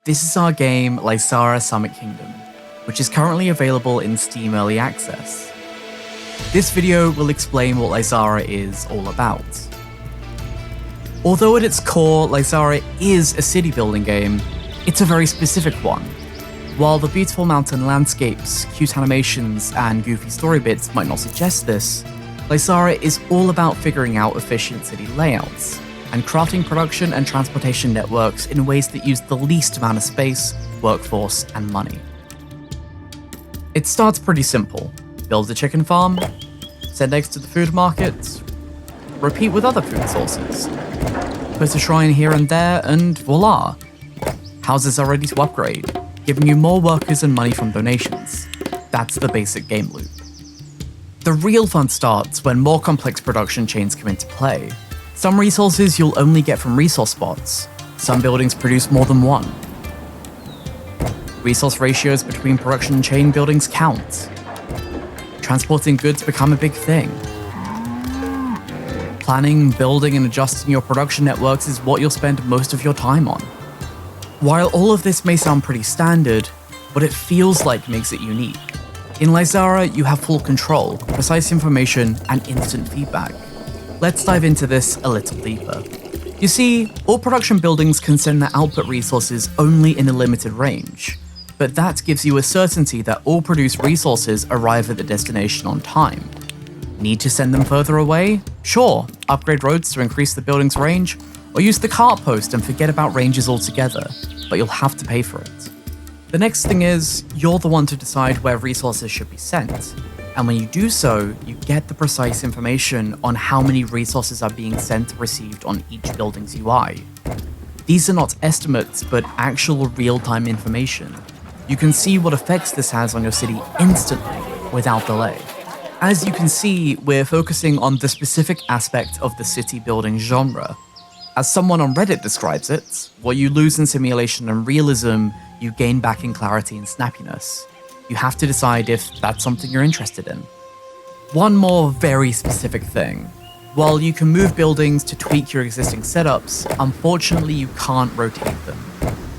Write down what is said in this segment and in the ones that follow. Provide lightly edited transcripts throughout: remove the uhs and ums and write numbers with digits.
This is our game Laysara Summit Kingdom, which is currently available in Steam Early Access. This video will explain what Laysara is all about. Although at its core, Laysara is a city building game, it's a very specific one. While the beautiful mountain landscapes, cute animations, and goofy story bits might not suggest this, Laysara is all about figuring out efficient city layouts, and crafting production and transportation networks in ways that use the least amount of space, workforce, and money. It starts pretty simple. Build a chicken farm, send eggs to the food market, repeat with other food sources. Put a shrine here and there, and voila! Houses are ready to upgrade, giving you more workers and money from donations. That's the basic game loop. The real fun starts when more complex production chains come into play. Some resources you'll only get from resource spots. Some buildings produce more than one. Resource ratios between production chain buildings count. Transporting goods become a big thing. Planning, building, and adjusting your production networks is what you'll spend most of your time on. While all of this may sound pretty standard, what it feels like makes it unique. In Laysara, you have full control, precise information, and instant feedback. Let's dive into this a little deeper. You see, all production buildings can send their output resources only in a limited range, but that gives you a certainty that all produced resources arrive at the destination on time. Need to send them further away? Sure, upgrade roads to increase the building's range, or use the cart post and forget about ranges altogether, but you'll have to pay for it. The next thing is, you're the one to decide where resources should be sent, and when you do so, you get the precise information on how many resources are being sent or received on each building's UI. These are not estimates, but actual real-time information. You can see what effects this has on your city instantly, without delay. As you can see, we're focusing on the specific aspect of the city building genre. As someone on Reddit describes it, what you lose in simulation and realism, you gain back in clarity and snappiness. You have to decide if that's something you're interested in. One more very specific thing. While you can move buildings to tweak your existing setups, unfortunately you can't rotate them.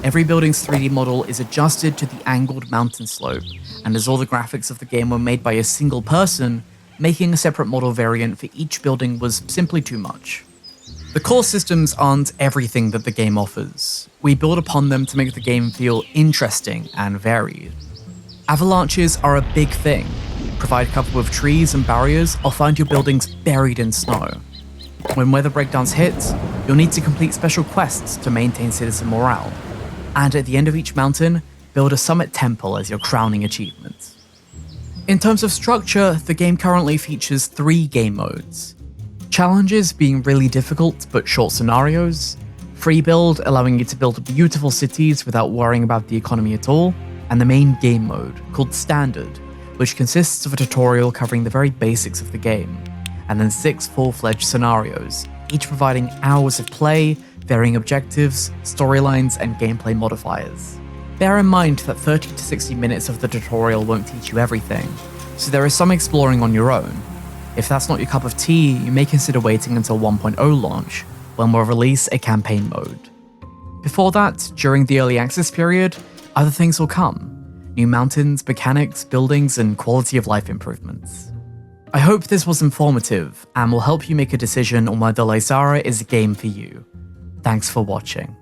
Every building's 3D model is adjusted to the angled mountain slope, and as all the graphics of the game were made by a single person, making a separate model variant for each building was simply too much. The core systems aren't everything that the game offers. We build upon them to make the game feel interesting and varied. Avalanches are a big thing. Provide cover with trees and barriers, or find your buildings buried in snow. When weather breakdowns hit, you'll need to complete special quests to maintain citizen morale. And at the end of each mountain, build a summit temple as your crowning achievement. In terms of structure, the game currently features 3 game modes. Challenges being really difficult but short scenarios, free build allowing you to build beautiful cities without worrying about the economy at all, and the main game mode, called Standard, which consists of a tutorial covering the very basics of the game, and then 6 full-fledged scenarios, each providing hours of play, varying objectives, storylines, and gameplay modifiers. Bear in mind that 30 to 60 minutes of the tutorial won't teach you everything, so there is some exploring on your own. If that's not your cup of tea, you may consider waiting until 1.0 launch, when we'll release a campaign mode. Before that, during the early access period, other things will come. New mountains, mechanics, buildings, and quality of life improvements. I hope this was informative, and will help you make a decision on whether Laysara is a game for you. Thanks for watching.